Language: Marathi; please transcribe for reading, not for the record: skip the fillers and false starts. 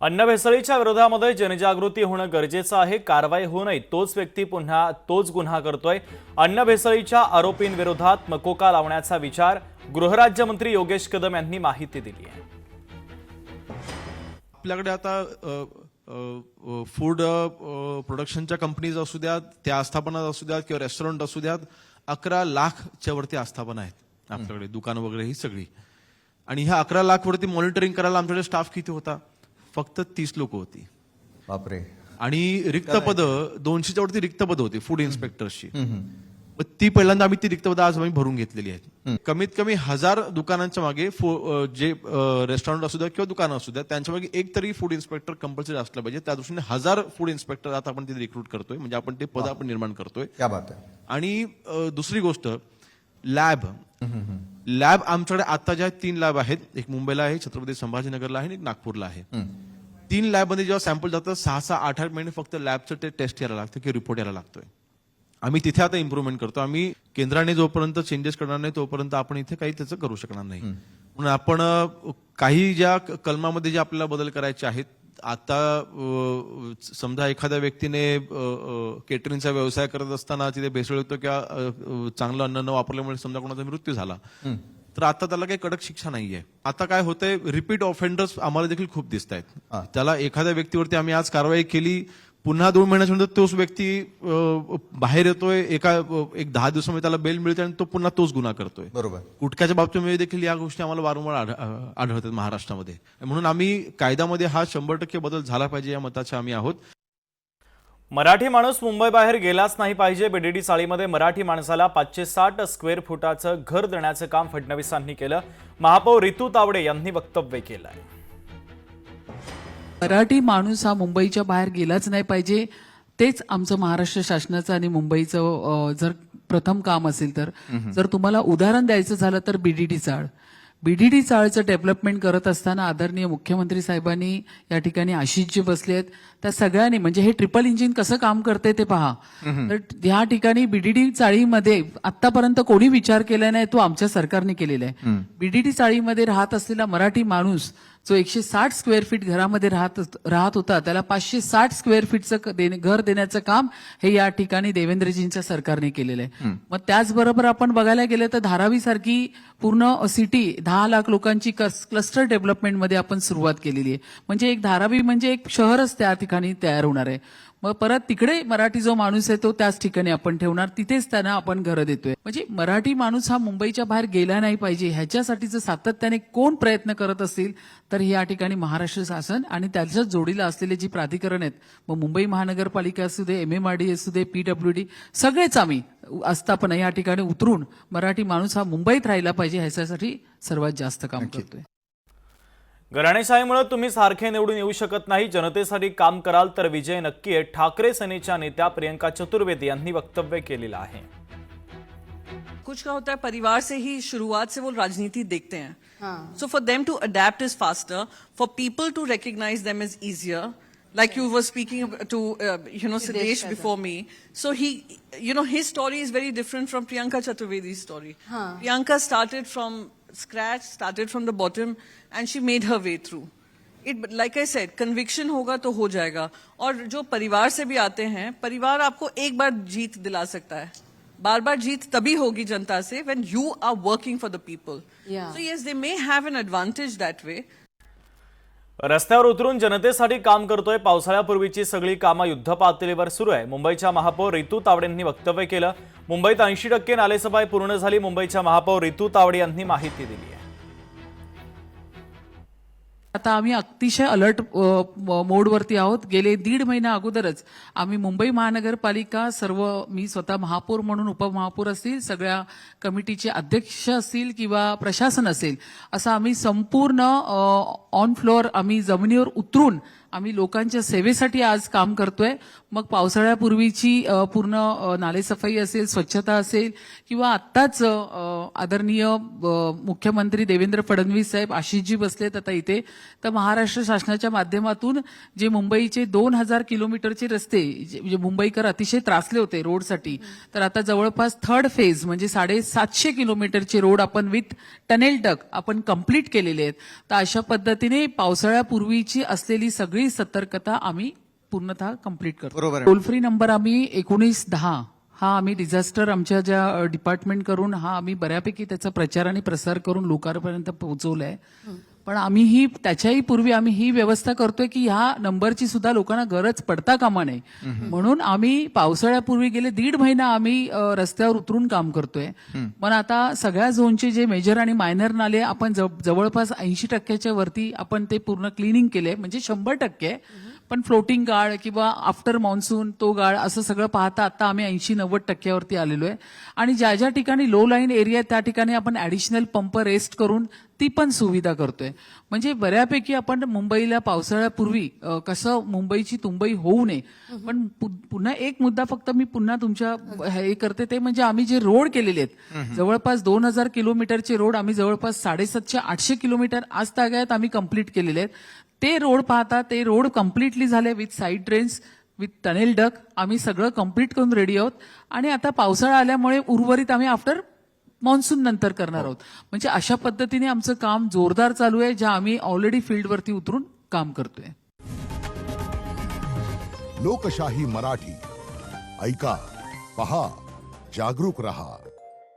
अन्न भेसळीच्या विरोधामध्ये जनजागृती होणं गरजेचं आहे। कारवाई होऊ नये तोच व्यक्ती पुन्हा तोच गुन्हा करतोय। अन्न भेसळीच्या आरोपींविरोधात मकोका लावण्याचा विचार गृहराज्यमंत्री योगेश कदम यांनी माहिती दिली आहे। आपल्याकडे आता फूड प्रोडक्शनच्या कंपनीज असू द्यात, त्या आस्थापना असू द्यात किंवा रेस्टॉरंट असू द्यात, 11 लाखच्या वरती आस्थापना आहेत आपल्याकडे, दुकानं वगैरे ही सगळी। आणि ह्या 11 लाख वरती मॉनिटरिंग करायला आमच्याकडे स्टाफ किती होता? फक्त 30 लोक होती। बापरे। आणि रिक्त पद 200च्या वरती रिक्त पद होती फूड इन्स्पेक्टर्सची। ती पहिल्यांदा आम्ही ती रिक्त पद आज आम्ही भरून घेतलेली आहेत। कमीत कमी 1000 दुकानांच्या मागे जे रेस्टॉरंट असू द्या किंवा दुकानं असू द्या त्यांच्या मागे एक तरी फूड इन्स्पेक्टर कंपल्सरी असला पाहिजे। त्या दृष्टीने 1000 फूड इन्स्पेक्टर आता आपण तिथे रिक्रूट करतोय, म्हणजे आपण ते पद आपण निर्माण करतोय। क्या बात आहे। आणि दुसरी गोष्ट, लॅब आमच्याकडे आता ज्या 3 लॅब आहेत, एक मुंबईला आहे, छत्रपती संभाजीनगरला आहे आणि एक नागपूरला आहे। 3 लॅबमध्ये जेव्हा सॅम्पल जातं 6-6, 8-8 महिने फक्त लॅबचं ते टेस्ट यायला लागतं की रिपोर्ट यायला लागतोय। आम्ही तिथे आता इम्प्रूव्हमेंट करतो। आम्ही केंद्राने जोपर्यंत चेंजेस करणार नाही तोपर्यंत आपण इथे काही त्याचं करू शकणार नाही। म्हणून आपण काही ज्या कलमामध्ये जे आपल्याला बदल करायचे आहेत, आता समजा एखाद्या व्यक्तीने केटरिंगचा व्यवसाय करत असताना तिथे भेसळ होतो किंवा चांगलं अन्न न वापरल्यामुळे समजा कोणाचा मृत्यू झाला, तर आता त्याला काही कडक शिक्षा नाहीये। आता काय होतंय, रिपीट ऑफेंडर्स आम्हाला देखील खूप दिसत आहेत। त्याला एखाद्या व्यक्तीवरती आम्ही आज कारवाई केली, पुन्हा 2 महिन्याच्या नंतर तोच व्यक्ती बाहेर येतोय, एक 10 दिवसामध्ये त्याला बेल मिळते आणि तो पुन्हा तोच गुन्हा करतोय। बरोबर। गुटख्याच्या बाबतीमध्ये देखील या गोष्टी आम्हाला वारंवार आढळतात महाराष्ट्रामध्ये। म्हणून आम्ही कायद्यामध्ये हा 100% बदल झाला पाहिजे या मताचे आम्ही आहोत। मराठी माणूस मुंबई बाहेर गेलाच नाही पाहिजे। बीडीडी चाळीमध्ये मराठी माणसाला 560 स्क्वेअर फुटाचं घर देण्याचं काम फडणवीसांनी केलं। महापौर रितू तावडे यांनी वक्तव्य केलं आहे। मराठी माणूस हा मुंबईच्या बाहेर गेलाच नाही पाहिजे, तेच आमचं महाराष्ट्र शासनाचं आणि मुंबईचं जर प्रथम काम असेल तर। जर तुम्हाला उदाहरण द्यायचं झालं तर बीडीडी चाळचं डेव्हलपमेंट करत असताना आदरणीय मुख्यमंत्री साहेबांनी या ठिकाणी आशिषजी बसले आहेत, त्या सगळ्यांनी म्हणजे हे ट्रिपल इंजिन कसं काम करते ते पहा। तर या ठिकाणी बीडीडी चाळीमध्ये आतापर्यंत कोणी विचार केला नाही, तो आमच्या सरकारने केलेला आहे। बीडीडी चाळीमध्ये राहत असलेला मराठी माणूस जो 160 स्क्वेअर फीट घरामध्ये राहत होता, त्याला 560 स्क्वेअर फीटचं घर देण्याचं काम हे या ठिकाणी देवेंद्रजींच्या सरकारने केलेलं आहे। मग त्याचबरोबर आपण बघायला गेलं तर धारावी सारखी पूर्ण सिटी 10 लाख लोकांची क्लस्टर डेव्हलपमेंटमध्ये आपण सुरुवात केलेली आहे। म्हणजे एक धारावी म्हणजे एक शहरच त्या ठिकाणी तयार होणार आहे। मग परत तिकडे मराठी जो माणूस आहे तो त्याच ठिकाणी आपण ठेवणार, तिथेच त्यांना आपण घरं देतोय। म्हणजे मराठी माणूस हा मुंबईच्या बाहेर गेला नाही पाहिजे ह्याच्यासाठी जर सातत्याने कोण प्रयत्न करत असतील तर या ठिकाणी महाराष्ट्र शासन आणि त्याच्याच जोडीला असलेले जी प्राधिकरण आहेत, मग मुंबई महानगरपालिका असू दे, MMRD असू दे, PWD, सगळेच आम्ही आस्थापना या ठिकाणी उतरून मराठी माणूस हा मुंबईत राहिला पाहिजे ह्याच्यासाठी सर्वात जास्त काम करतोय। घराणेशाहीमुळे तुम्ही सारखे निवडून येऊ शकत नाही, जनतेसाठी काम कराल तर विजय नक्की आहे। ठाकरे सेनेच्या नेत्या प्रियंका चतुर्वेदी यांनी वक्तव्य केलेलं आहे। कुछ का होता है, परिवार से ही शुरुआत से वो राजनीति देखते हैं। So for them to adapt is faster, for people to recognize them is easier. Like you were speaking to, Siddesh before me. So his story is very different from Priyanka Chaturvedi's story. Priyanka started from scratch, started from the bottom, and she made her way through. Like I said, conviction होगा तो हो जाएगा। और जो परिवार से भी आते हैं, परिवार आपको एक बार जीत दिला सकता है, बार बार जीत तभी होगी जनता से when you are working for the people. So yes, they may have an advantage that way. रस्त्यावर उतरून जनतेसाठी काम करतोय। पावसाळ्यापूर्वीची सगळी कामं युद्धपातळीवर सुरू आहे। मुंबईच्या महापौर रितू तावडेंनी वक्तव्य केलं। मुंबईत 80% नालेसफाई पूर्ण झाली। मुंबईच्या महापौर रितू तावडे यांनी माहिती दिली आहे। आता आम्ही अतिशय अलर्ट मोडवरती आहोत। गेले 1.5 महिना अगोदरच आम्ही मुंबई महानगरपालिका मी स्वतः महापौर म्हणून, उपमहापौर असतील, सगळ्या कमिटीचे अध्यक्ष असतील किंवा प्रशासन असेल, असं आम्ही संपूर्ण ऑन फ्लोअर आम्ही जमिनीवर उतरून आम्ही लोकांच्या सेवेसाठी आज काम करतोय. मग पावसाळ्यापूर्वीची पूर्ण नालेसफाई असेल, स्वच्छता असेल, किंवा आत्ताच आदरणीय मुख्यमंत्री देवेंद्र फडणवीस साहेब आशिषजी बसलेत आता इथे, तर महाराष्ट्र शासनाच्या माध्यमातून जे मुंबईचे 2000 किलोमीटरचे रस्ते जे मुंबईकर अतिशय त्रासले होते रोडसाठी, तर आता जवळपास 3rd फेज म्हणजे 750 किलोमीटरचे रोड आपण विथ टनेल डक आपण कंप्लीट केलेले आहेत. तर अशा पद्धतीने पावसाळ्यापूर्वीची असलेली सगळी सतर्कता आम्ही पूर्णतः कंप्लीट करतो. बरोबर आहे. टोल फ्री नंबर आम्ही 1910 हा आम्ही डिझास्टर आमच्या ज्या डिपार्टमेंट करून हा आम्ही बऱ्यापैकी त्याचा प्रचार आणि प्रसार करून लोकांपर्यंत पोहोचवलाय. पण आम्हीही त्याच्याही पूर्वी आम्ही ही व्यवस्था करतोय की ह्या नंबरची सुद्धा लोकांना गरज पडता कामा नये, म्हणून आम्ही पावसाळ्यापूर्वी गेले 1.5 महिना आम्ही रस्त्यावर उतरून काम करतोय. पण आता सगळ्या झोनचे जे मेजर आणि मायनर नाले आपण जवळपास 80% वरती आपण ते पूर्ण क्लिनिंग केले, म्हणजे 100%. पण फ्लोटिंग गाळ किंवा आफ्टर मान्सून तो गाळ असं सगळं पाहता आता आम्ही 80-90% वरती आलेलो आहे. आणि ज्या ज्या ठिकाणी लो लाईन एरिया त्या ठिकाणी आपण ऍडिशनल पंप रेस्ट करून ती पण सुविधा करतोय. म्हणजे बऱ्यापैकी आपण मुंबईला पावसाळ्यापूर्वी कसं मुंबईची तुंबई होऊ नये. पण पुन्हा एक मुद्दा फक्त मी पुन्हा तुमच्या हे करते, ते म्हणजे आम्ही जे रोड केलेले आहेत जवळपास 2000 किलोमीटरचे रोड आम्ही जवळपास 750-800 किलोमीटर आज तागायत आम्ही कंप्लीट केलेले आहेत. ते रोड पाहता ते रोड कम्प्लिटली झाले with side drains with tunnel duck आम्ही सगळं कंप्लीट करून रेडी आहोत. आणि आता पावसाळा आल्यामुळे उर्वरित आम्ही आफ्टर मान्सून नंतर करणार आहोत. म्हणजे अशा पद्धतीने आमचं काम जोरदार चालू आहे, ज्या आम्ही ऑलरेडी फील्डवरती उतरून काम करतोय. लोकशाही मराठी ऐका, पहा, जागरूक रहा.